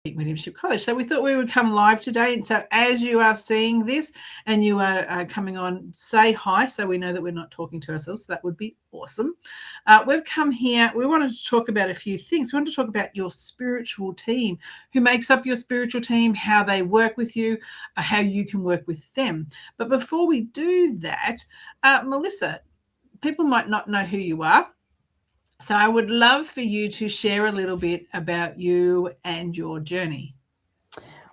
Psychic Mediumship College. So we thought we would come live today. And so as you are seeing this and you are coming on, say hi so we know that we're not talking to ourselves. So that would be awesome. We've come here. We wanted to talk about a few things. We want to talk about your spiritual team, who makes up your spiritual team, how they work with you, how you can work with them. But before we do that, Melissa, people might not know who you are. So I would love for you to share a little bit about you and your journey.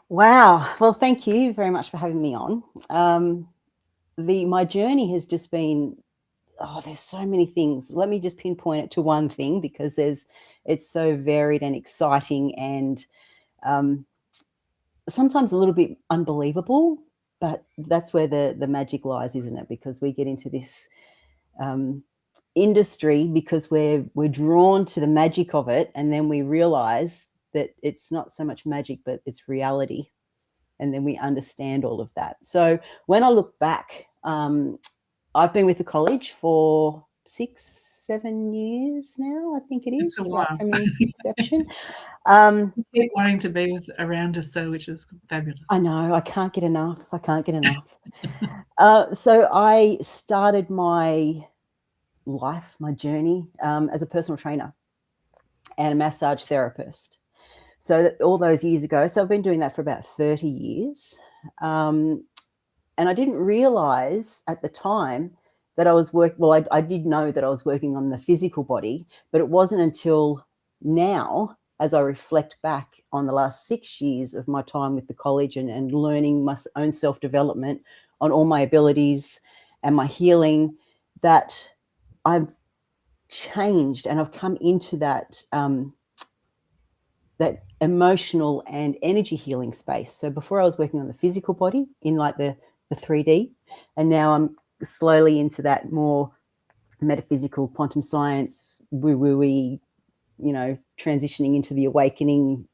Wow. Well, thank you very much for having me on. My journey has just been, there's so many things. Let me just pinpoint it to one thing because it's so varied and exciting and sometimes a little bit unbelievable, but that's where the magic lies, isn't it? Because we get into this industry because we're drawn to the magic of it, and then we realize that it's not so much magic but it's reality, and then we understand all of that. So when I look back, I've been with the college for 6-7 years now, I think it is. It's a while. Right from inception. You keep wanting to be around us, so which is fabulous. I know, I can't get enough. So I started my life, my journey, as a personal trainer and a massage therapist. So that all those years ago, so I've been doing that for about 30 years. And I didn't realize at the time that I was I did know that I was working on the physical body, but it wasn't until now, as I reflect back on the last 6 years of my time with the college and learning my own self-development on all my abilities and my healing, that I've changed and I've come into that that emotional and energy healing space. So before I was working on the physical body in like the 3D, and now I'm slowly into that more metaphysical quantum science, woo-woo-y, transitioning into the awakening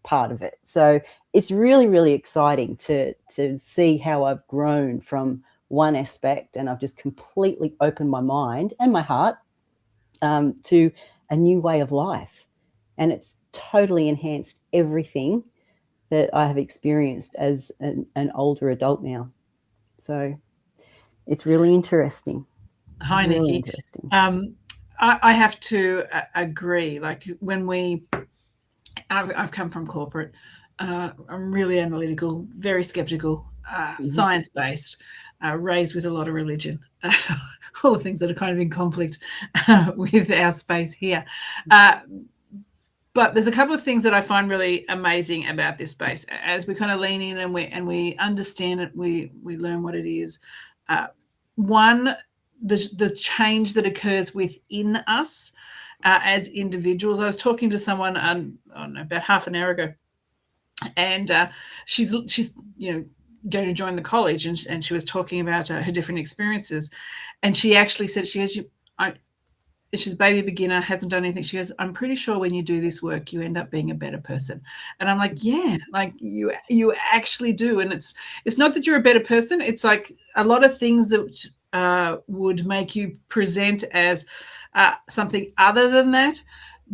part of it. So it's really, really exciting to see how I've grown from one aspect, and I've just completely opened my mind and my heart to a new way of life, and it's totally enhanced everything that I have experienced as an older adult now. So it's really interesting. Hi, really Nikki. Interesting. I have to agree. Like when I've come from corporate, I'm really analytical, very skeptical, science-based, raised with a lot of religion, all the things that are kind of in conflict with our space here. But there's a couple of things that I find really amazing about this space. As we kind of lean in and we understand it, we learn what it is. One, the change that occurs within us as individuals. I was talking to someone I don't know, about half an hour ago, and she's going to join the college, and she was talking about her different experiences, and she actually said, she's a baby beginner, hasn't done anything. She goes, I'm pretty sure when you do this work, you end up being a better person. And I'm like, yeah, like you actually do. And it's not that you're a better person. It's like a lot of things that would make you present as something other than that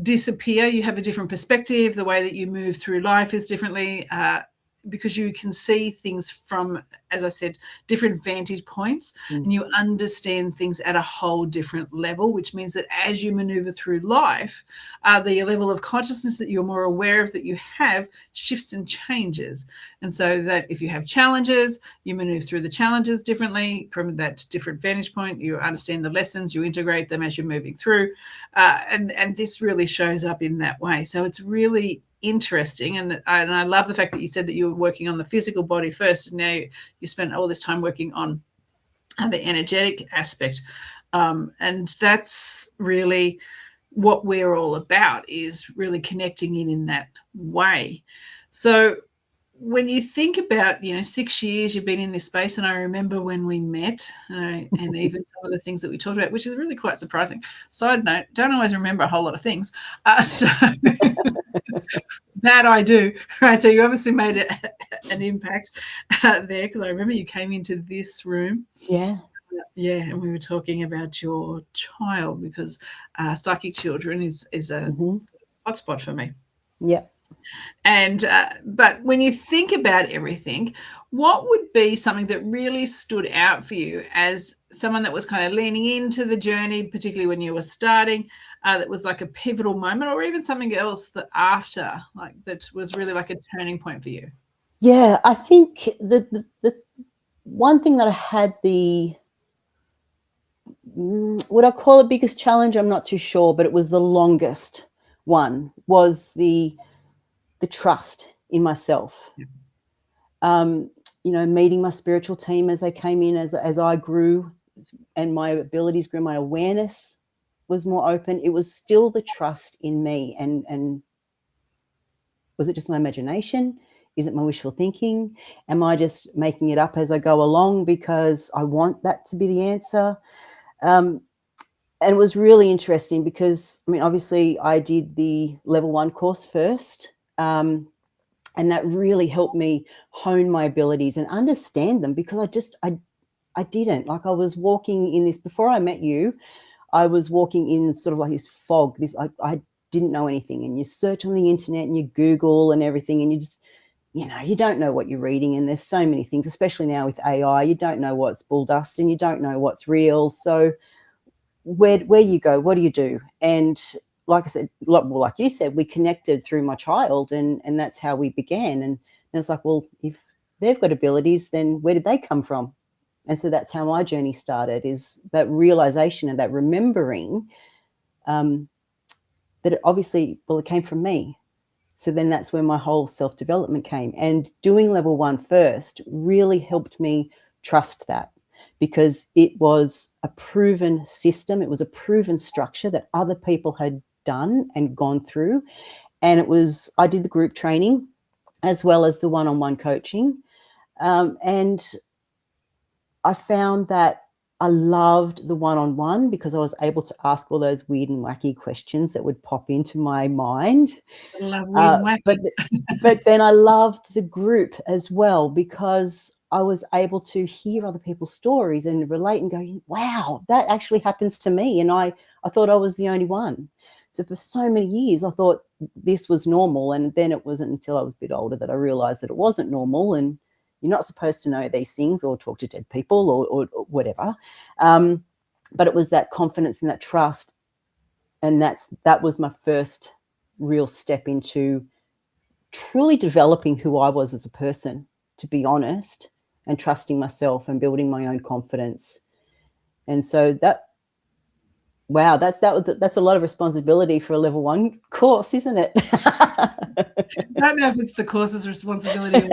disappear. You have a different perspective. The way that you move through life is differently because you can see things from, as I said, different vantage points, and you understand things at a whole different level, which means that as you maneuver through life, the level of consciousness that you're more aware of that you have shifts and changes. And so that if you have challenges, you maneuver through the challenges differently from that different vantage point. You understand the lessons, you integrate them as you're moving through. And this really shows up in that way. So it's really interesting, and I love the fact that you said that you were working on the physical body first, and now you spent all this time working on the energetic aspect, and that's really what we're all about, is really connecting in that way. So when you think about 6 years you've been in this space, and I remember when we met, and even some of the things that we talked about, which is really quite surprising. Side note, don't always remember a whole lot of things, so that I do, right? So you obviously made an impact there, because I remember you came into this room. Yeah, and we were talking about your child, because psychic children is a hotspot for me. Yeah. And but when you think about everything, what would be something that really stood out for you as someone that was kind of leaning into the journey, particularly when you were starting, that was like a pivotal moment, or even something else that after, like that was really like a turning point for you? Yeah, I think the one thing that I had would I call it biggest challenge? I'm not too sure, but it was the longest one, was the trust in myself. Yeah. Meeting my spiritual team as they came in, as I grew and my abilities grew, my awareness was more open. It was still the trust in me. And was it just my imagination? Is it my wishful thinking? Am I just making it up as I go along because I want that to be the answer? And it was really interesting because, I mean, obviously I did the level 1 course first. And that really helped me hone my abilities and understand them, because I didn't. Like, I was walking in this, before I met you, I was walking in sort of like this fog. I didn't know anything. And you search on the internet and you Google and everything, and you just, you don't know what you're reading. And there's so many things, especially now with AI, you don't know what's bull dust and you don't know what's real. So where you go, what do you do? And like I said, like you said, we connected through my child, and that's how we began. And it's like, well, if they've got abilities, then where did they come from? And so that's how my journey started, is that realization and that remembering that it came from me. So then that's where my whole self-development came. And doing level 1 first really helped me trust that, because it was a proven system. It was a proven structure that other people had done and gone through. And I did the group training as well as the one-on-one coaching. And I found that I loved the one-on-one because I was able to ask all those weird and wacky questions that would pop into my mind. Lovely and wacky. But then I loved the group as well, because I was able to hear other people's stories and relate and go, wow, that actually happens to me. And I thought I was the only one. So for so many years, I thought this was normal. And then it wasn't until I was a bit older that I realized that it wasn't normal. And you're not supposed to know these things or talk to dead people or whatever. But it was that confidence and that trust. And that was my first real step into truly developing who I was as a person, to be honest, and trusting myself and building my own confidence. And so that's a lot of responsibility for a level 1 course, isn't it? I don't know if it's the course's responsibility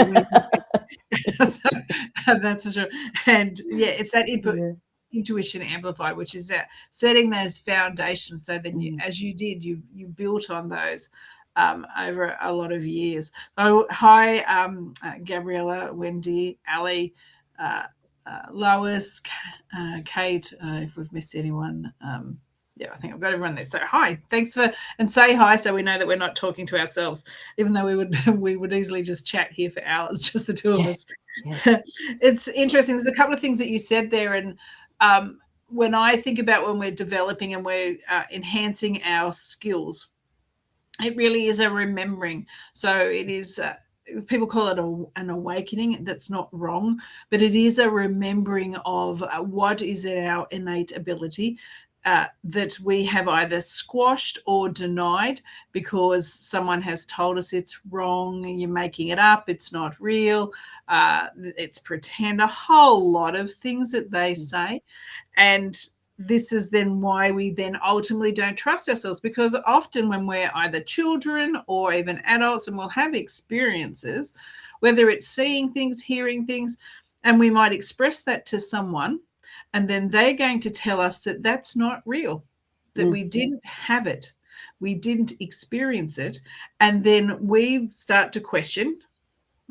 or so, that's for sure. And yeah, it's that intuition amplified, which is that setting those foundations, so then you, as you did, you built on those over a lot of years. So hi, Gabriella, Wendy, Ali, Lois, Kate, if we've missed anyone. Yeah, I think I've got everyone there. So hi, thanks and say hi, so we know that we're not talking to ourselves, even though we would easily just chat here for hours, just the two of us. Yeah. It's interesting. There's a couple of things that you said there, and when I think about when we're developing and we're enhancing our skills, it really is a remembering. So it is. People call it an awakening. That's not wrong, but it is a remembering of what is our innate ability. That we have either squashed or denied because someone has told us it's wrong, you're making it up, it's not real, it's pretend, a whole lot of things that they say. And this is then why we then ultimately don't trust ourselves, because often when we're either children or even adults and we'll have experiences, whether it's seeing things, hearing things, and we might express that to someone, and then they're going to tell us that that's not real, that we didn't have it, we didn't experience it. And then we start to question,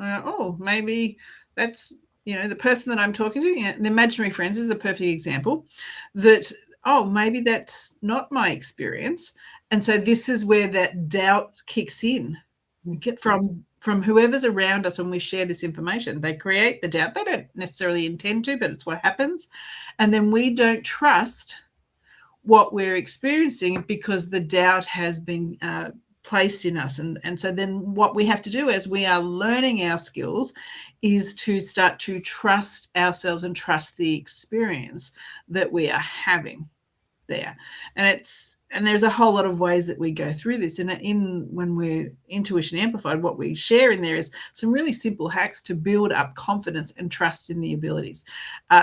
oh, maybe that's, the person that I'm talking to, the imaginary friends is a perfect example, that, oh, maybe that's not my experience. And so this is where that doubt kicks in. We get from whoever's around us when we share this information. They create the doubt. They don't necessarily intend to, but it's what happens. And then we don't trust what we're experiencing because the doubt has been placed in us. And so then what we have to do as we are learning our skills is to start to trust ourselves and trust the experience that we are having there. And there's a whole lot of ways that we go through this. And when we're Intuition Amplified, what we share in there is some really simple hacks to build up confidence and trust in the abilities.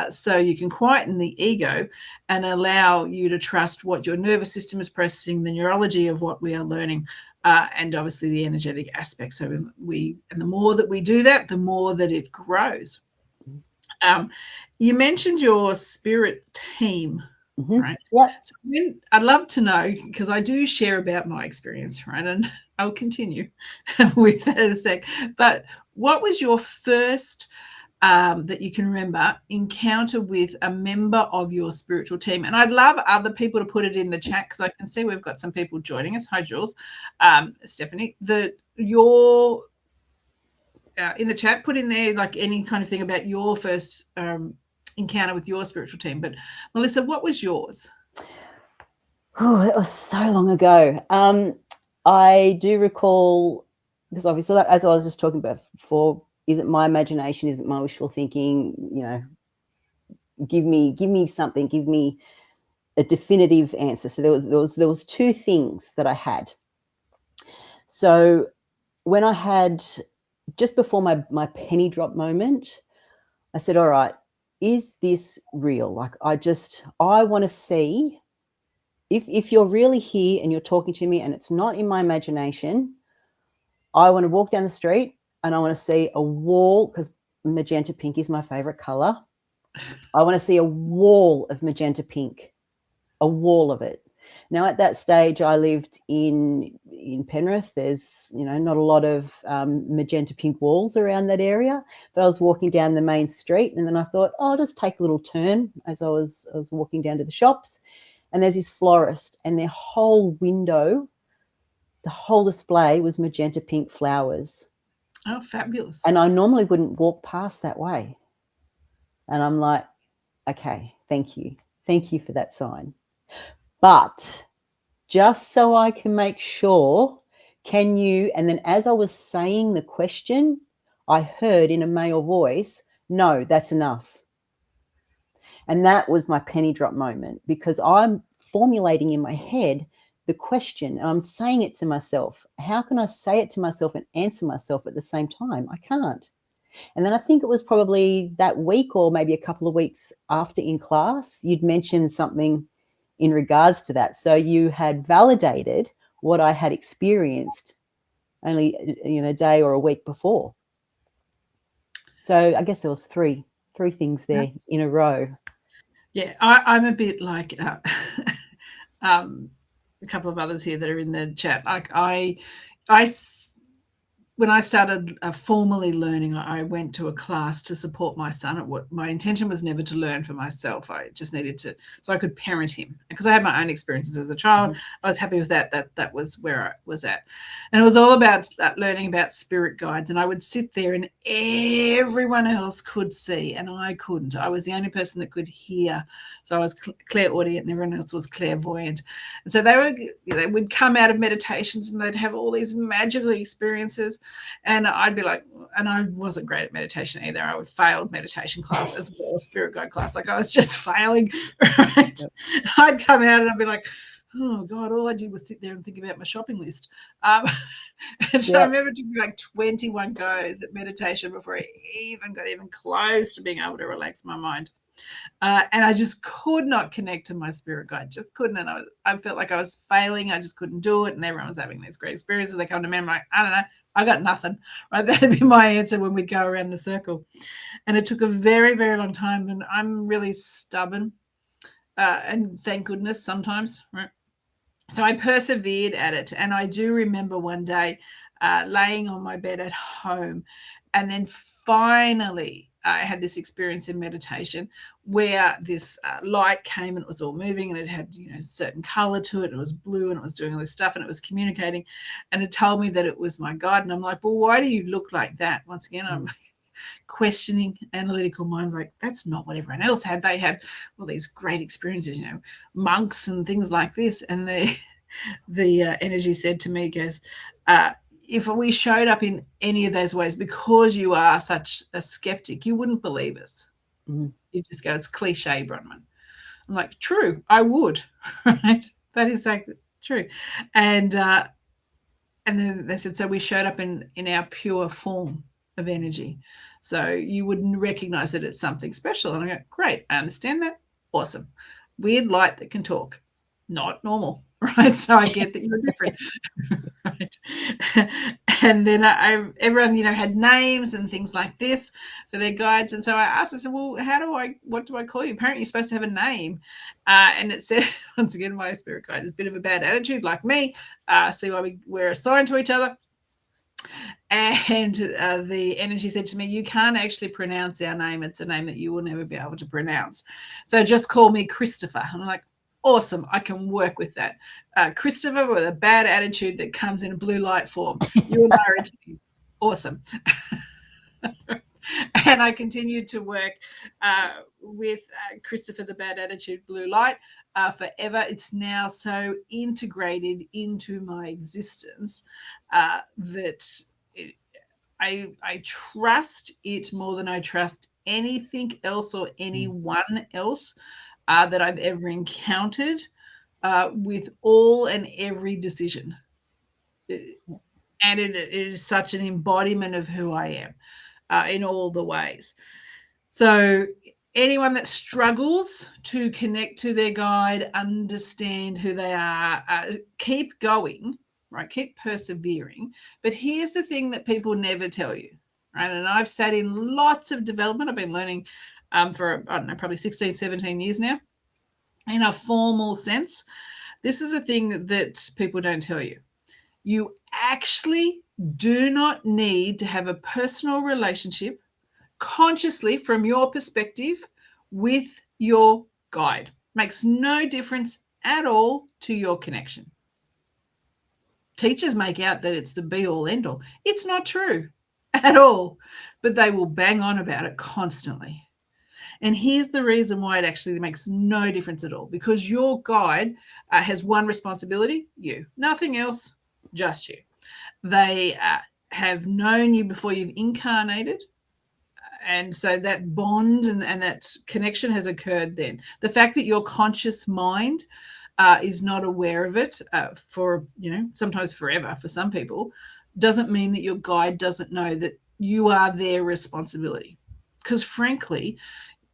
So you can quieten the ego and allow you to trust what your nervous system is processing, the neurology of what we are learning, and obviously the energetic aspects. So and the more that we do that, the more that it grows. You mentioned your spirit team. Mm-hmm. Right. Yep. So I'd love to know, because I do share about my experience, right? And I'll continue with that in a sec. But what was your first, that you can remember, encounter with a member of your spiritual team? And I'd love other people to put it in the chat, because I can see we've got some people joining us. Hi, Jules. Stephanie, your in the chat, put in there like any kind of thing about your first encounter with your spiritual team. But Melissa, what was yours? Oh, that was so long ago. I do recall, because obviously, like, as I was just talking about before, is it my imagination? Is it my wishful thinking? You know, give me something, give me a definitive answer. So there was two things that I had. So when I had, just before my penny drop moment, I said, all right, is this real? Like, I want to see if you're really here and you're talking to me and it's not in my imagination. I want to walk down the street and I want to see a wall, because magenta pink is my favorite color. I want to see a wall of magenta pink, a wall of it. Now, at that stage, I lived in Penrith. There's, not a lot of magenta pink walls around that area. But I was walking down the main street, and then I thought, I'll just take a little turn as I was walking down to the shops. And there's this florist, and their whole window, the whole display was magenta pink flowers. Oh, fabulous. And I normally wouldn't walk past that way. And I'm like, okay, thank you. Thank you for that sign. But just so I can make sure, can you, and then as I was saying the question, I heard in a male voice, no, that's enough. And that was my penny drop moment, because I'm formulating in my head the question and I'm saying it to myself. How can I say it to myself and answer myself at the same time? I can't. And then I think it was probably that week or maybe a couple of weeks after in class, you'd mentioned something in regards to that. So you had validated what I had experienced only a day or a week before. So I guess there was three things there in a row. Yeah, I'm a bit like a couple of others here that are in the chat. Like when I started formally learning, I went to a class to support my son. My intention was never to learn for myself. I just needed to, so I could parent him, because I had my own experiences as a child. Mm-hmm. I was happy with that. That was where I was at. And it was all about learning about spirit guides. And I would sit there and everyone else could see and I couldn't. I was the only person that could hear. So I was clairaudient and everyone else was clairvoyant. And so they would come out of meditations and they'd have all these magical experiences. And I'd be like, and I wasn't great at meditation either. I would failed meditation class as well as spirit guide class. Like, I was just failing. Right? Yep. I'd come out and I'd be like, oh God, all I did was sit there and think about my shopping list. And so I remember doing like 21 goes at meditation before I even got close to being able to relax my mind. And I just could not connect to my spirit guide, just couldn't. And I felt like I was failing. I just couldn't do it. And everyone was having these great experiences. They come to me, I'm like, I don't know, I got nothing. Right? That'd be my answer when we'd go around the circle. And it took a very, very long time. And I'm really stubborn. And thank goodness sometimes, right? So I persevered at it. And I do remember one day laying on my bed at home, and then finally I had this experience in meditation where this light came and it was all moving, and it had a certain color to it. It was blue and it was doing all this stuff and it was communicating, and it told me that it was my guide. And I'm like, well, why do you look like that? Once again, I'm questioning, analytical mind, like, that's not what everyone else had. They had all these great experiences, monks and things like this. And the energy said to me, goes, if we showed up in any of those ways, because you are such a skeptic, you wouldn't believe us. Mm. You just go, it's cliche, Bronwyn. I'm like, true, I would, right? That is exactly true. And then they said, so we showed up in our pure form of energy. So you wouldn't recognize that it's something special. And I go, great, I understand that. Awesome. Weird light that can talk. Not normal, right? So I get that you're different, right? And then everyone, had names and things like this for their guides. And so I asked, I said, well, what do I call you? Apparently you're supposed to have a name. And it said, once again, my spirit guide is a bit of a bad attitude like me. See why we're assigned to each other. And the energy said to me, you can't actually pronounce our name. It's a name that you will never be able to pronounce. So just call me Christopher. And I'm like, awesome, I can work with that. Christopher with a bad attitude that comes in a blue light form. You and I are a team. Awesome. And I continued to work with Christopher, the bad attitude, blue light, forever. It's now so integrated into my existence that I trust it more than I trust anything else or anyone else that I've ever encountered with all and every decision. And it is such an embodiment of who I am in all the ways. So anyone that struggles to connect to their guide, understand who they are, keep going, right? Keep persevering. But here's the thing that people never tell you, right? And I've sat in lots of development. I've been learning for, I don't know, probably 16, 17 years now in a formal sense. This is a thing that people don't tell you. You actually do not need to have a personal relationship consciously from your perspective with your guide. Makes no difference at all to your connection. Teachers make out that it's the be-all, end-all. It's not true at all, but they will bang on about it constantly. And here's the reason why it actually makes no difference at all, because your guide has one responsibility, you. Nothing else, just you. They have known you before you've incarnated. And so that bond and that connection has occurred then. The fact that your conscious mind is not aware of it for, sometimes forever for some people, doesn't mean that your guide doesn't know that you are their responsibility. Because frankly,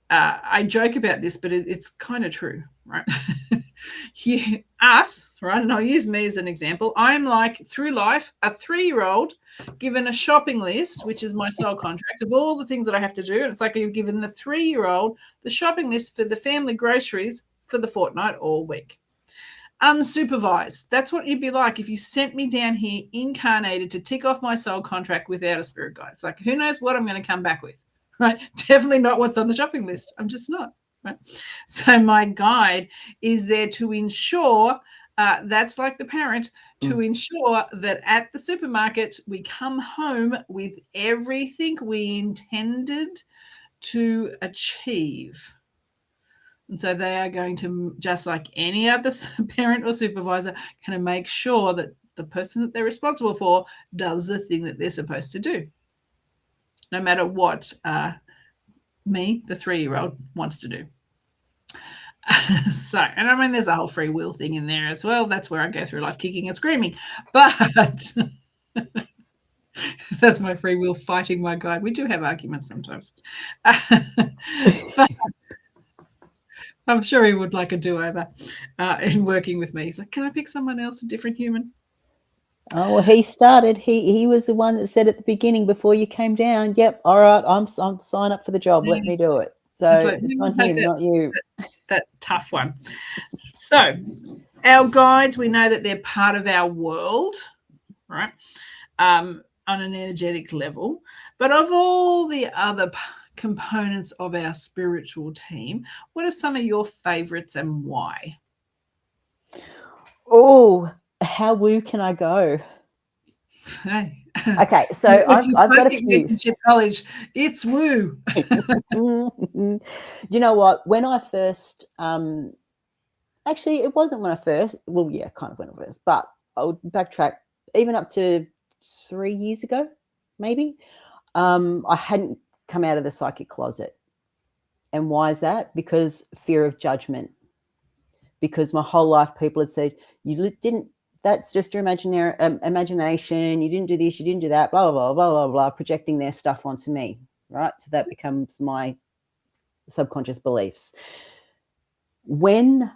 I joke about this, but it's kind of true, right? Us, right? And I'll use me as an example. I'm like, through life, a 3-year-old given a shopping list, which is my soul contract, of all the things that I have to do. And it's like you've given the 3-year-old the shopping list for the family groceries for the fortnight or week. Unsupervised. That's what you'd be like if you sent me down here incarnated to tick off my soul contract without a spirit guide. It's like, who knows what I'm going to come back with, right? Definitely not what's on the shopping list. I'm just not. Right? So my guide is there to ensure, that's like the parent, to ensure that at the supermarket we come home with everything we intended to achieve. And so they are going to, just like any other parent or supervisor, kind of make sure that the person that they're responsible for does the thing that they're supposed to do, no matter what me, the 3-year-old, wants to do. So, and I mean, there's a whole free will thing in there as well. That's where I go through life kicking and screaming. But that's my free will fighting my guide. We do have arguments sometimes. But I'm sure he would like a do-over in working with me. He's like, can I pick someone else, a different human? Oh, well, he started. He was the one that said at the beginning before you came down, yep, all right, I'm sign up for the job. Let me do it. So it's on him, not you. That tough one. So our guides, we know that they're part of our world, right, on an energetic level. But of all the other components of our spiritual team, what are some of your favorites and why? Oh, how woo can I go? Hey. Okay, so I've got a few. Mediumship College, it's woo. You know what? When I first Actually, it wasn't when I first, well, yeah, kind of when I first, but I would backtrack even up to 3 years ago, maybe. I hadn't come out of the psychic closet. And why is that? Because fear of judgment. Because my whole life people had said, you didn't, that's just your imagination. You didn't do this, you didn't do that, blah, blah, blah, blah, blah, projecting their stuff onto me, right? So that becomes my subconscious beliefs. When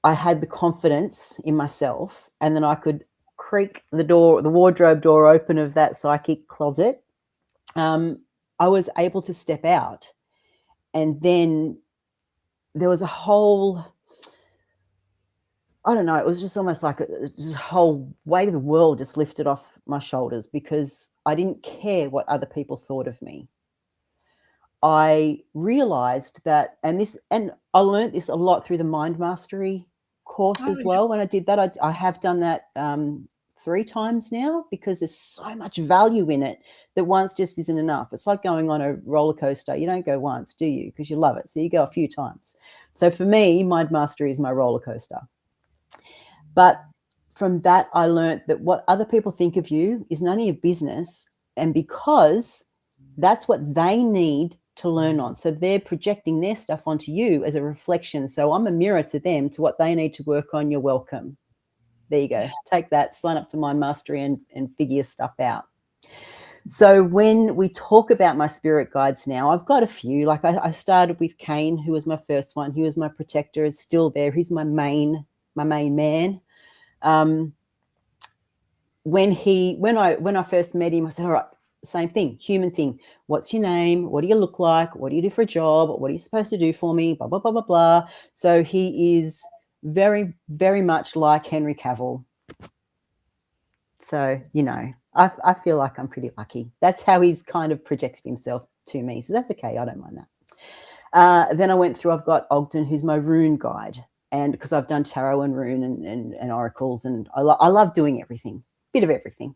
I had the confidence in myself and then I could creak the wardrobe door open of that psychic closet, I was able to step out. And then there was a whole, I don't know, it was just almost like a whole weight of the world just lifted off my shoulders because I didn't care what other people thought of me. I realized that, and I learned this a lot through the mind mastery course as well. When I did that, I have done that 3 times now because there's so much value in it that once just isn't enough. It's like going on a roller coaster. You don't go once, do you? Because you love it. So you go a few times. So for me, mind mastery is my roller coaster. But from that, I learned that what other people think of you is none of your business. And because that's what they need to learn on. So they're projecting their stuff onto you as a reflection. So I'm a mirror to them, to what they need to work on. You're welcome. There you go. Take that, sign up to Mind Mastery and figure stuff out. So when we talk about my spirit guides now, I've got a few. Like I started with Cain, who was my first one. He was my protector, is still there. He's my main man. When I first met him, I said, all right, same thing, human thing. What's your name? What do you look like? What do you do for a job? What are you supposed to do for me? Blah, blah, blah, blah, blah. So he is very, very much like Henry Cavill. So, I feel like I'm pretty lucky. That's how he's kind of projected himself to me. So that's okay. I don't mind that. Then I went through, I've got Ogden, who's my rune guide. And because I've done tarot and rune and oracles, and I love doing everything, bit of everything.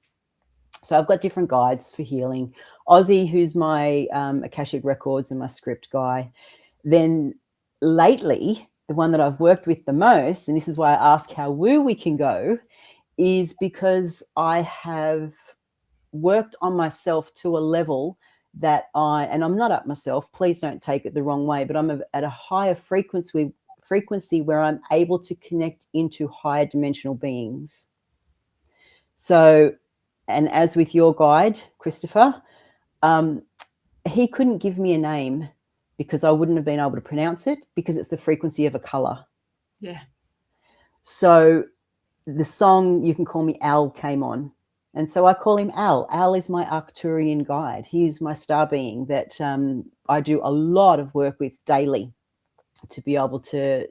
So I've got different guides for healing. Ozzy, who's my Akashic Records and my script guy. Then lately, the one that I've worked with the most, and this is why I ask how woo we can go, is because I have worked on myself to a level that and I'm not up myself, please don't take it the wrong way, but I'm at a higher frequency where I'm able to connect into higher dimensional beings. So, and as with your guide, Christopher, he couldn't give me a name because I wouldn't have been able to pronounce it because it's the frequency of a color. Yeah. So the song You Can Call Me Al came on. And so I call him Al. Al is my Arcturian guide. He's my star being that I do a lot of work with daily to be able to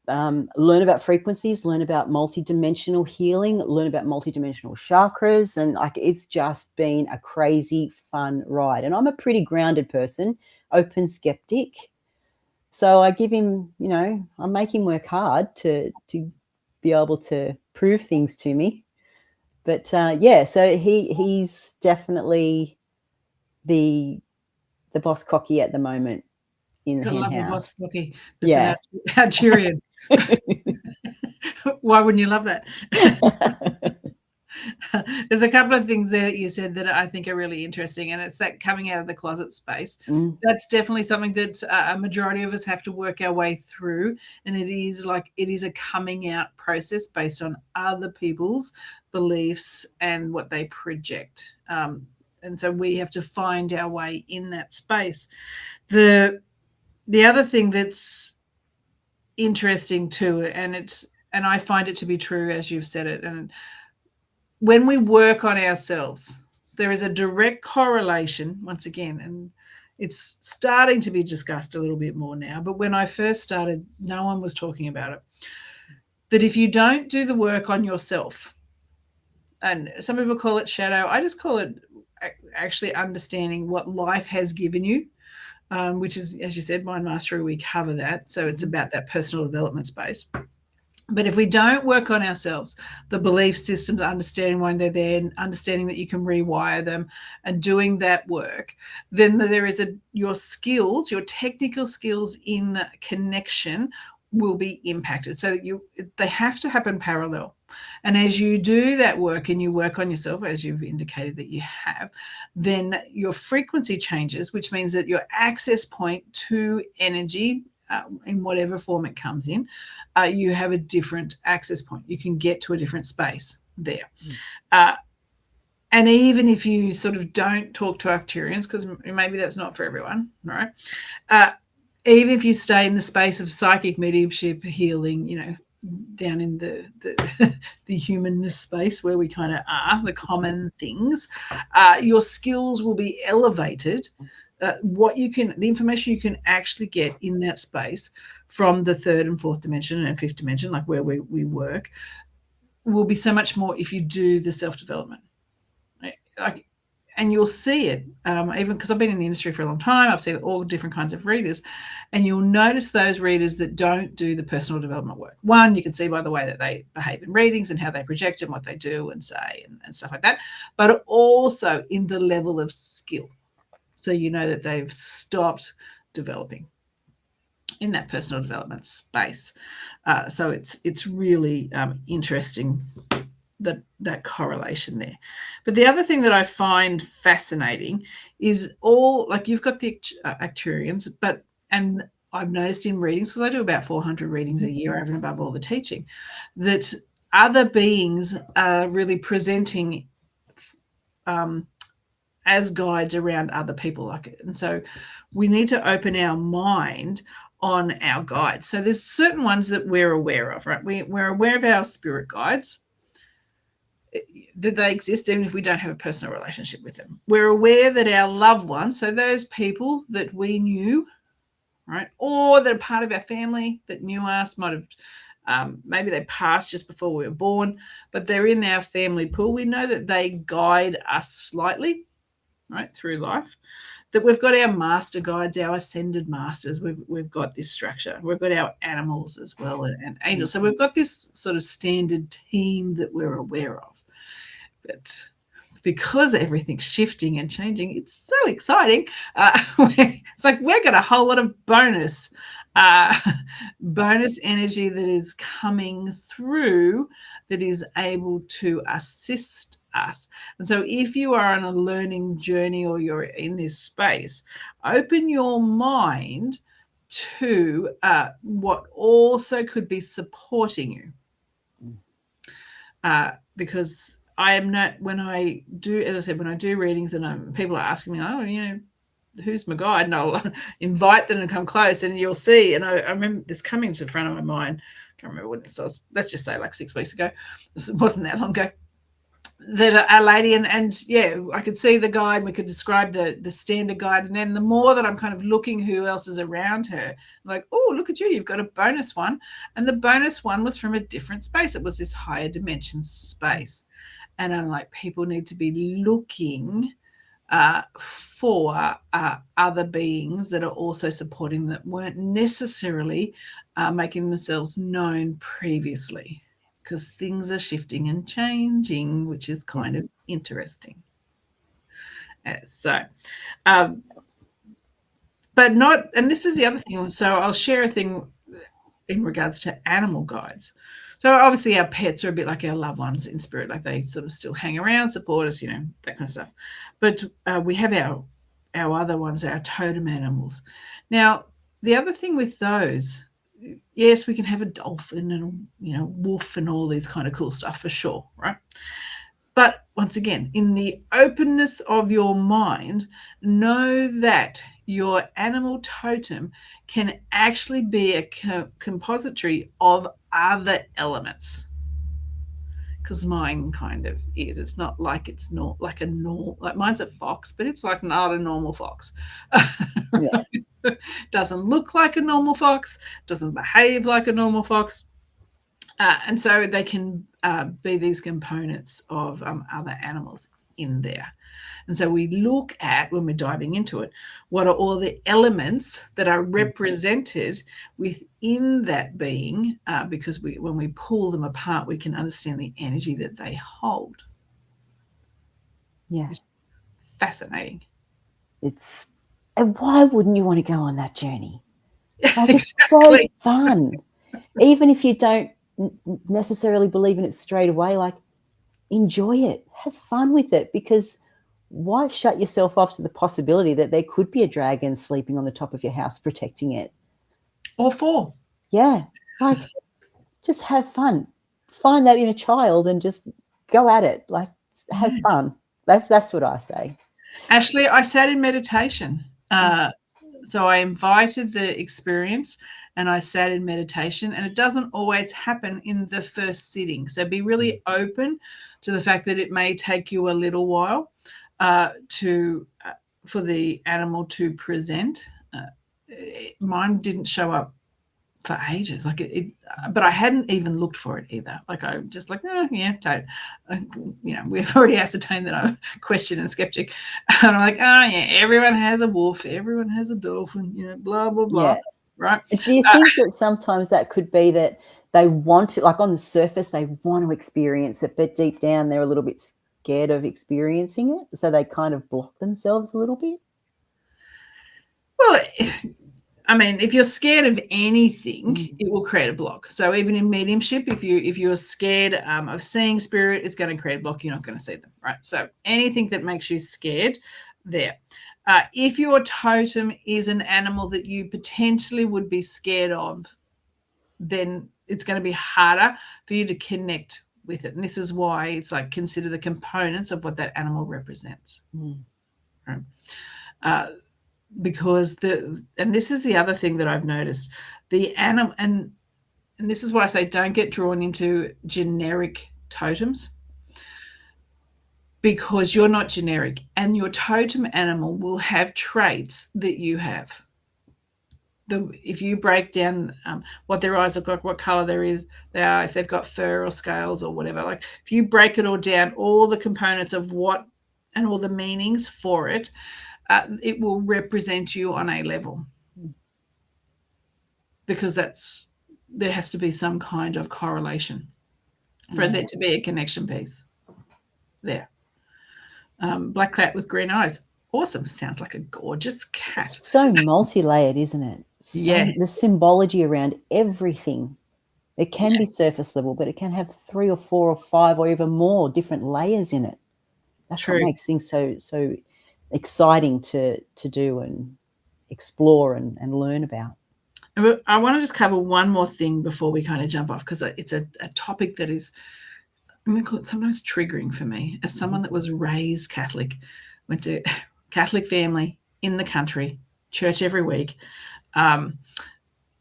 learn about frequencies, learn about multidimensional healing, learn about multidimensional chakras. And it's just been a crazy fun ride. And I'm a pretty grounded person, open skeptic. So I give him, I make him work hard to be able to prove things to me. But so he's definitely the boss cocky at the moment in the hen house. Boss cocky. That's an Arcturian. Why wouldn't you love that? There's a couple of things there that you said that I think are really interesting, and it's that coming out of the closet space. That's definitely something that a majority of us have to work our way through, and it is a coming out process based on other people's beliefs and what they project. And so we have to find our way in that space. The other thing that's interesting too, and I find it to be true as you've said it, and when we work on ourselves, there is a direct correlation, once again, and it's starting to be discussed a little bit more now, but when I first started, no one was talking about it, that if you don't do the work on yourself, and some people call it shadow, I just call it actually understanding what life has given you, which is, as you said, Mind Mastery, we cover that. So it's about that personal development space. But if we don't work on ourselves, the belief systems, understanding why they're there, understanding that you can rewire them and doing that work, then there is your skills, your technical skills in connection will be impacted. So they have to happen parallel. And as you do that work and you work on yourself, as you've indicated that you have, then your frequency changes, which means that your access point to energy, in whatever form it comes in, you have a different access point. You can get to a different space there. And even if you sort of don't talk to Arcturians, because maybe that's not for everyone, right? Even if you stay in the space of psychic mediumship, healing, down in the the humanness space where we kind of are, the common things, your skills will be elevated. The information you can actually get in that space from the third and fourth dimension and fifth dimension, like where we work, will be so much more if you do the self-development. And you'll see it, even because I've been in the industry for a long time. I've seen all different kinds of readers, and you'll notice those readers that don't do the personal development work. One, you can see by the way that they behave in readings and how they project and what they do and say and stuff like that, but also in the level of skill. So you know that they've stopped developing in that personal development space. So it's really interesting that correlation there. But the other thing that I find fascinating is you've got the Arcturians, and I've noticed in readings, because I do about 400 readings a year over and above all the teaching, that other beings are really presenting as guides around other people. And so we need to open our mind on our guides. So there's certain ones that we're aware of, right? We're aware of our spirit guides, that they exist even if we don't have a personal relationship with them. We're aware that our loved ones, so those people that we knew, right, or that are part of our family that knew us, might have, maybe they passed just before we were born, but they're in our family pool. We know that they guide us slightly, right, through life. That we've got our master guides, our ascended masters. We've got this structure. We've got our animals as well, and angels. So we've got this sort of standard team that we're aware of. But because everything's shifting and changing, it's so exciting. It's like we've got a whole lot of bonus energy that is coming through that is able to assist us. And so if you are on a learning journey or you're in this space, open your mind to what also could be supporting you. Because I am not, when I do, as I said, when I do readings and people are asking me, who's my guide? And I'll invite them to come close and you'll see. And I remember this coming to the front of my mind. I can't remember when it was, let's just say like 6 weeks ago. It wasn't that long ago. That a lady, and yeah, I could see the guide. We could describe the standard guide. And then the more that I'm kind of looking who else is around her, I'm like, oh, look at you, you've got a bonus one. And the bonus one was from a different space. It was this higher dimension space. And I'm like, people need to be looking for other beings that are also supporting that weren't necessarily making themselves known previously, because things are shifting and changing, which is kind of interesting. But not, and this is the other thing. So I'll share a thing in regards to animal guides. So obviously our pets are a bit like our loved ones in spirit, like they sort of still hang around, support us, that kind of stuff. But we have our other ones, our totem animals. Now, the other thing with those, yes, we can have a dolphin and, wolf and all these kind of cool stuff for sure, right? But once again, in the openness of your mind, know that your animal totem can actually be a compository of other elements. Because mine kind of is. It's not like it's not like a normal, like mine's a fox, but it's like not a normal fox. Yeah. Doesn't look like a normal fox, doesn't behave like a normal fox. And so they can be these components of other animals in there. And so we look at, when we're diving into it, what are all the elements that are represented within that being, because when we pull them apart, we can understand the energy that they hold. Yeah. Fascinating. And why wouldn't you want to go on that journey? Like, Exactly. it's so fun. even if you don't necessarily believe in it straight away, like, enjoy it, have fun with it, because why shut yourself off to the possibility that there could be a dragon sleeping on the top of your house protecting it? Or 4. Yeah, like, just have fun. Find that inner child and just go at it. Like, have fun. That's what I say. Actually, I sat in meditation. So I invited the experience and I sat in meditation, and it doesn't always happen in the first sitting. So be really open to the fact that it may take you a little while for the animal to present. Mine didn't show up for ages, like but I hadn't even looked for it either. Like, I just like, we've already ascertained that I'm a question and skeptic, and I'm like, everyone has a wolf, everyone has a dolphin, blah blah blah. Yeah. Right? Do you think that sometimes that could be that they want to, like, on the surface they want to experience it, but deep down they're a little bit scared of experiencing it, so they kind of block themselves a little bit? Well, I mean, if you're scared of anything, it will create a block. So even in mediumship, if you're scared of seeing spirit, it's going to create a block. You're not going to see them, right? So anything that makes you scared, there. If your totem is an animal that you potentially would be scared of, then it's going to be harder for you to connect with it. And this is why it's like, consider the components of what that animal represents. Right? Because and this is the other thing that I've noticed, the animal, and this is why I say don't get drawn into generic totems, because you're not generic, and your totem animal will have traits that you have. If you break down what their eyes look like, what color they are, if they've got fur or scales or whatever, like, if you break it all down, all the components of what and all the meanings for it, it will represent you on a level, because there has to be some kind of correlation for there to be a connection piece there. Black cat with green eyes. Awesome. Sounds like a gorgeous cat. So multi-layered, isn't it? Yeah. The symbology around everything. It can be surface level, but it can have 3 or 4 or 5 or even more different layers in it. That's what makes things so exciting to do and explore and learn about. I want to just cover one more thing before we kind of jump off, because it's a topic that is, I'm going to call it, sometimes triggering for me, as someone that was raised Catholic, went to Catholic family in the country, church every week,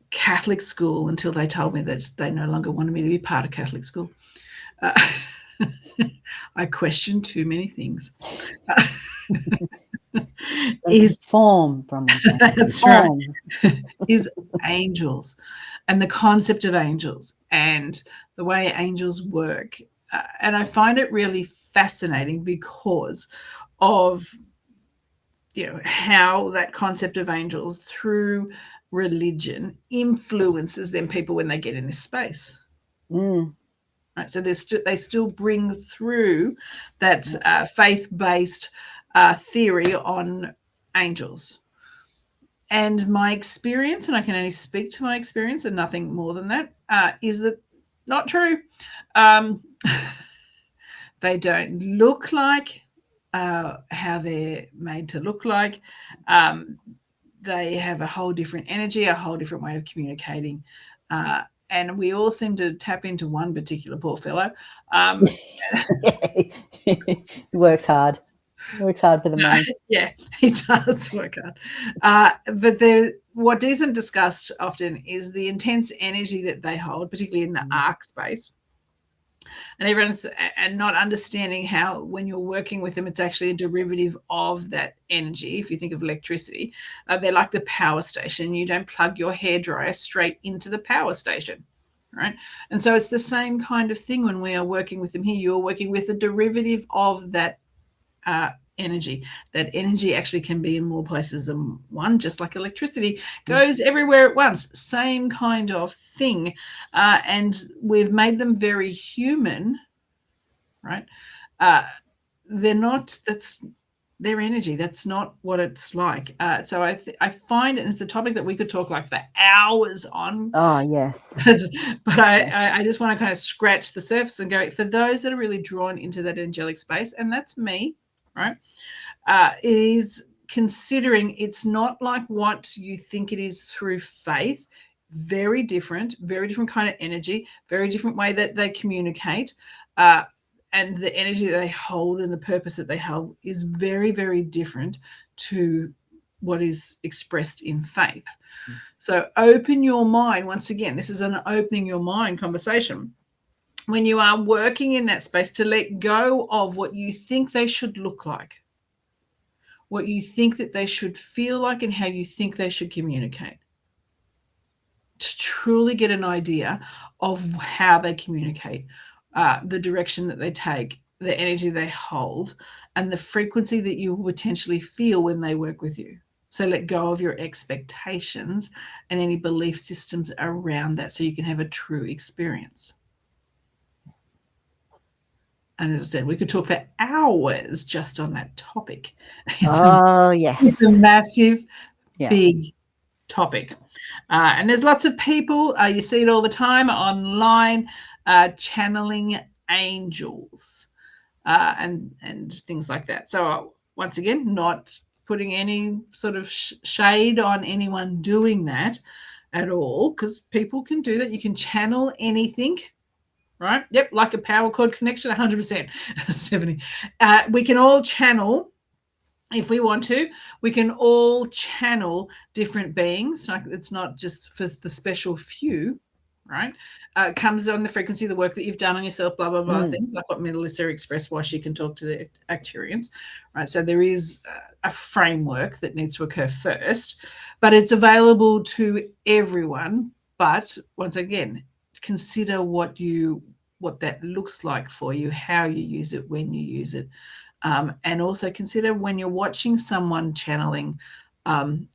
Catholic school until they told me that they no longer wanted me to be part of Catholic school. I questioned too many things. Is form, that's right. Is angels and the concept of angels and the way angels work. And I find it really fascinating because of how that concept of angels through religion influences them people when they get in this space. Right, so they still bring through that faith-based theory on angels. And my experience, and I can only speak to my experience and nothing more than that, is that not true. They don't look like how they're made to look like. They have a whole different energy, a whole different way of communicating. And we all seem to tap into one particular poor fellow. He works hard. Works hard for the money. Yeah, he does work hard. But what isn't discussed often is the intense energy that they hold, particularly in the arc space. And not understanding how, when you're working with them, it's actually a derivative of that energy. If you think of electricity, they're like the power station. You don't plug your hairdryer straight into the power station, right? And so it's the same kind of thing when we are working with them here. You're working with a derivative of that energy. That energy actually can be in more places than one, just like electricity goes everywhere at once. Same kind of thing. And we've made them very human, right? They're not, their energy. That's not what it's like. So I find it, and it's a topic that we could talk like for hours on. Oh, yes. But I just want to kind of scratch the surface and go, for those that are really drawn into that angelic space, and that's me, right, is considering it's not like what you think it is through faith. Very different kind of energy, very different way that they communicate. And the energy that they hold and the purpose that they hold is very, very different to what is expressed in faith. So open your mind. Once again, this is an opening your mind conversation. When you are working in that space, to let go of what you think they should look like, what you think that they should feel like, and how you think they should communicate. To truly get an idea of how they communicate, the direction that they take, the energy they hold, and the frequency that you will potentially feel when they work with you. So let go of your expectations and any belief systems around that so you can have a true experience. And as I said, we could talk for hours just on that topic. Yes. It's a massive, big topic. And there's lots of people, you see it all the time online, channeling angels and things like that. So once again, not putting any sort of shade on anyone doing that at all, because people can do that. You can channel anything. Right? Yep, like a power cord connection, 100%. Stephanie. We can all channel, if we want to. We can all channel different beings. Like, it's not just for the special few, right? It comes on the frequency of the work that you've done on yourself, blah, blah, blah, things like what Melissa expressed, why she can talk to the Acturians, right? So there is a framework that needs to occur first, but it's available to everyone. But once again, consider what that looks like for you, how you use it, when you use it, and also consider when you're watching someone channeling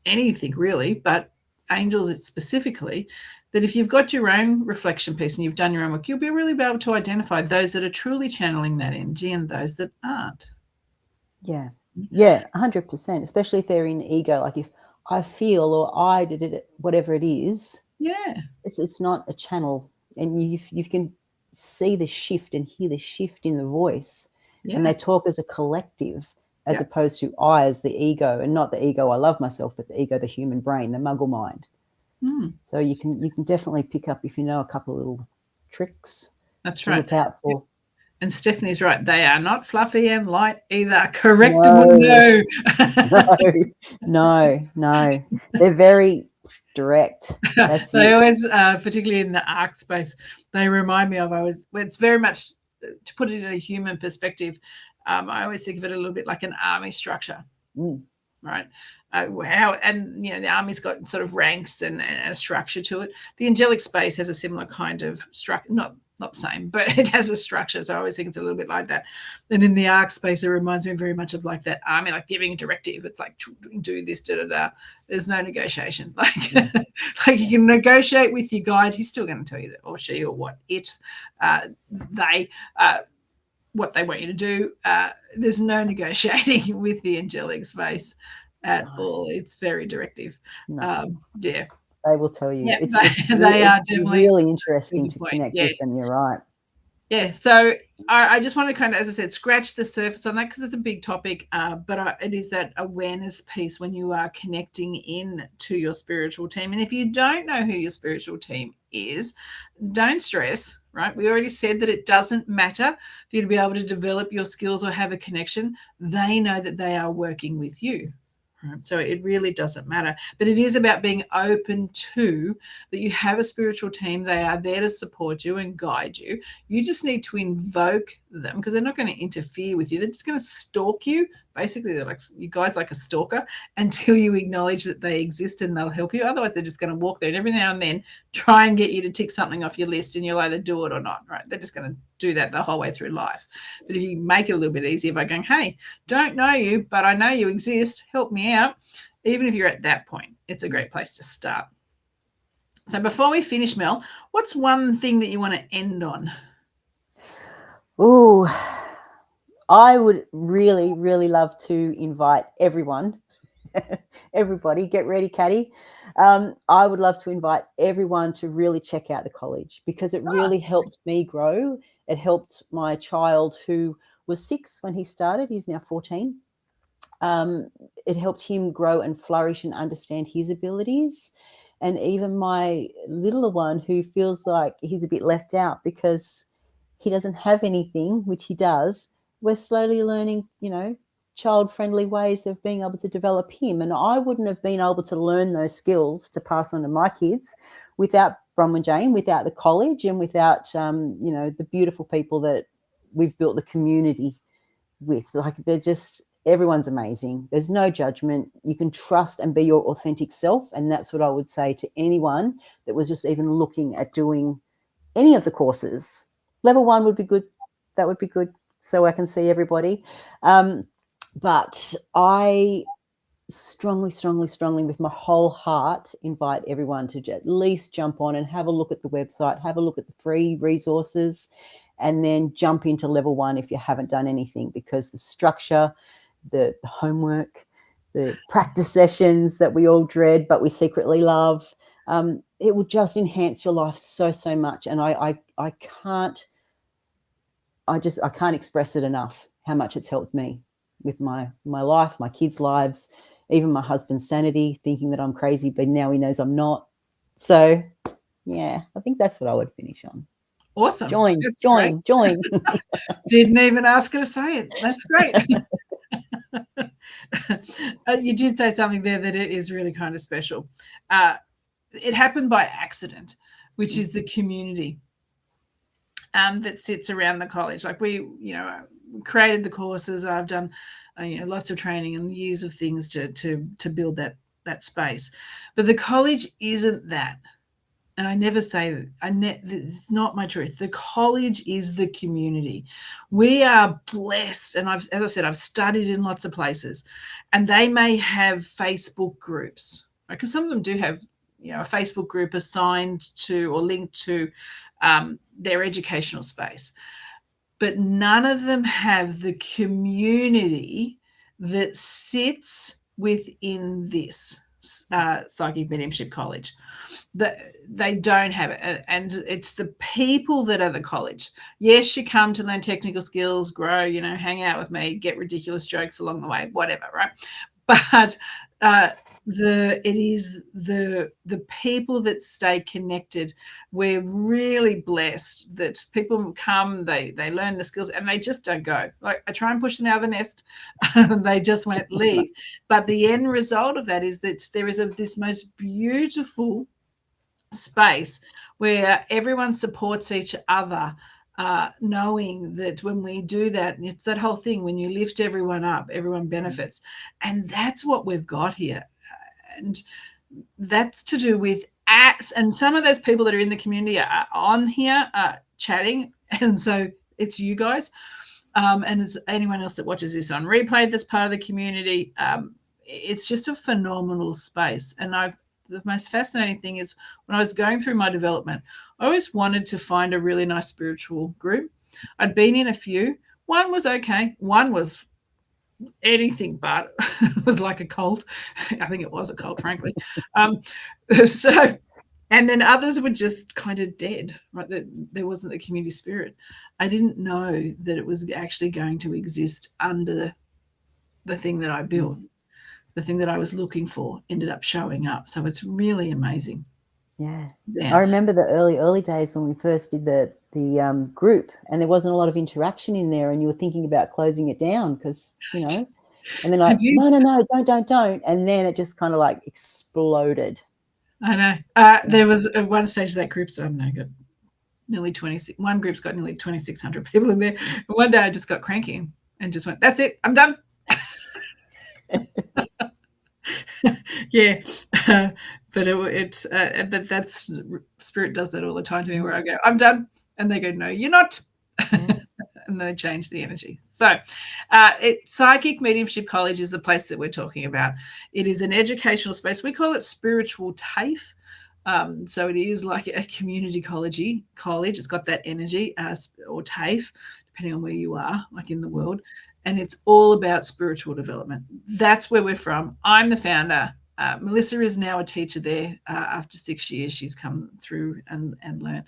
anything really, but angels specifically, that if you've got your own reflection piece and you've done your own work, you'll be really able to identify those that are truly channeling that energy and those that aren't. Yeah, 100%, especially if they're in ego. Like, if I feel or I did it, whatever it is, it's not a channel, and you can see the shift and hear the shift in the voice, and they talk as a collective as opposed to I as the ego, and not the ego I love myself, but the ego, the human brain, the muggle mind. So you can definitely pick up, if you know a couple of little tricks. That's to right. Look out for. And Stephanie's right. They are not fluffy and light either. Correct? No. They're very direct. That's they always, particularly in the arc space, they remind me of, it's very much, to put it in a human perspective, I always think of it a little bit like an army structure, right? The army's got sort of ranks and a structure to it. The angelic space has a similar kind of structure, not the same, but it has a structure. So I always think it's a little bit like that. And in the arc space, it reminds me very much of like that army, like giving a directive. It's like, do this, da. There's no negotiation. Like, like you can negotiate with your guide. He's still going to tell you that, or she, or what what they want you to do. There's no negotiating with the angelic space at all. It's very directive. They will tell you. They are definitely. It's really interesting to connect with them. You're right. Yeah. So I just want to kind of, as I said, scratch the surface on that, because it's a big topic. But it is that awareness piece when you are connecting in to your spiritual team. And if you don't know who your spiritual team is, don't stress, right? We already said that it doesn't matter for you to be able to develop your skills or have a connection. They know that they are working with you. So it really doesn't matter. But it is about being open to that you have a spiritual team. They are there to support you and guide you. You just need to invoke them, because they're not going to interfere with you. They're just going to stalk you. Basically, they're like, you guys like a stalker, until you acknowledge that they exist and they'll help you. Otherwise, they're just going to walk there and every now and then try and get you to tick something off your list, and you'll either do it or not, right? They're just going to do that the whole way through life. But if you make it a little bit easier by going, hey, don't know you, but I know you exist, help me out. Even if you're at that point, it's a great place to start. So before we finish, Mel, what's one thing that you want to end on? Oh, I would really, really love to invite everyone, everybody, get ready, Caddy. I would love to invite everyone to really check out the college, because it really helped me grow. It helped my child, who was 6 when he started. He's now 14. It helped him grow and flourish and understand his abilities. And even my littler one, who feels like he's a bit left out because he doesn't have anything, which he does, we're slowly learning, child-friendly ways of being able to develop him. And I wouldn't have been able to learn those skills to pass on to my kids without Bronwyn Jane, without the college, and without, the beautiful people that we've built the community with. Like, everyone's amazing. There's no judgment. You can trust and be your authentic self. And that's what I would say to anyone that was just even looking at doing any of the courses. Level 1 would be good. That would be good, so I can see everybody. But I strongly, with my whole heart, invite everyone to at least jump on and have a look at the website, have a look at the free resources, and then jump into level 1 if you haven't done anything, because the structure, the homework, the practice sessions that we all dread but we secretly love, it will just enhance your life so much. And I can't express it enough how much it's helped me with my life, my kids' lives, even my husband's sanity, thinking that I'm crazy, but now he knows I'm not. So yeah, I think that's what I would finish on. Awesome. Join. Didn't even ask her to say it. That's great. You did say something there that it is really kind of special. It happened by accident, which is the community that sits around the college. Like, we created the courses. I've done lots of training and years of things to build that space. But the college isn't that. And I never say that. It's not my truth. The college is the community. We are blessed. And as I said, I've studied in lots of places, and they may have Facebook groups, right? Because some of them do have, a Facebook group assigned to or linked to their educational space. But none of them have the community that sits within this Psychic Mediumship College. They don't have it, and it's the people that are the college. Yes, you come to learn technical skills, grow, hang out with me, get ridiculous jokes along the way, whatever, right? But it is the people that stay connected. We're really blessed that people come, they learn the skills, and they just don't go. Like, I try and push them out of the nest, they just won't leave. But the end result of that is that there is this most beautiful space where everyone supports each other, knowing that when we do that, it's that whole thing, when you lift everyone up, everyone benefits. And that's what we've got here. And that's to do with and some of those people that are in the community are on here chatting, and so it's you guys, and it's anyone else that watches this on replay that's part of the community. It's just a phenomenal space. And the most fascinating thing is, when I was going through my development, I always wanted to find a really nice spiritual group. I'd been in a few. One was okay. One was anything but. It was like a cult. I think it was a cult, frankly. And then others were just kind of dead, right? There wasn't the community spirit. I didn't know that it was actually going to exist under the thing that I built. The thing that I was looking for ended up showing up. So it's really amazing. Yeah. I remember the early days when we first did the group, and there wasn't a lot of interaction in there, and you were thinking about closing it down because, and then no, don't. And then it just kind of like exploded. I know. There was at one stage of that group, so I don't know, got nearly 26. One group's got nearly 2,600 people in there. And one day I just got cranky and just went, that's it, I'm done. Yeah, but that's spirit does that all the time to me, where I go, I'm done, and they go, no, you're not. And they change the energy. So Psychic Mediumship College is the place that we're talking about. It is an educational space. We call it spiritual TAFE. So it is like a community college. It's got that energy, or TAFE, depending on where you are, like in the world. And it's all about spiritual development. That's where we're from. I'm the founder. Melissa is now a teacher there. After 6 years, she's come through and learned.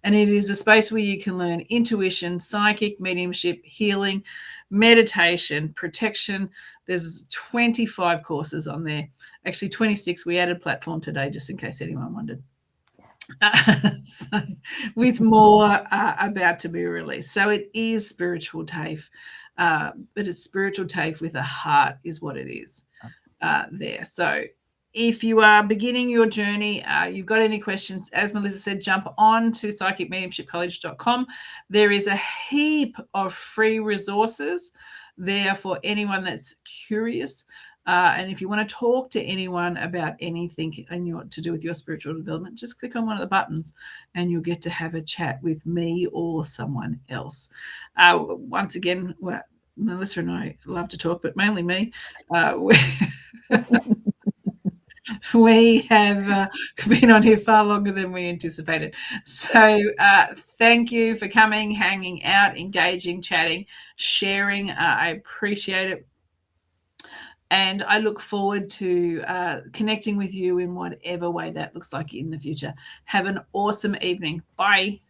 And it is a space where you can learn intuition, psychic, mediumship, healing, meditation, protection. There's 25 courses on there. Actually, 26. We added platform today, just in case anyone wondered. So, with more about to be released. So it is spiritual TAFE, but it's spiritual TAFE with a heart is what it is there. So if you are beginning your journey, you've got any questions, as Melissa said, jump on to psychicmediumshipcollege.com. There is a heap of free resources there for anyone that's curious. And if you want to talk to anyone about anything to do with your spiritual development, just click on one of the buttons and you'll get to have a chat with me or someone else. Once again, Melissa and I love to talk, but mainly me. We have been on here far longer than we anticipated. So thank you for coming, hanging out, engaging, chatting, sharing. I appreciate it. And I look forward to connecting with you in whatever way that looks like in the future. Have an awesome evening. Bye.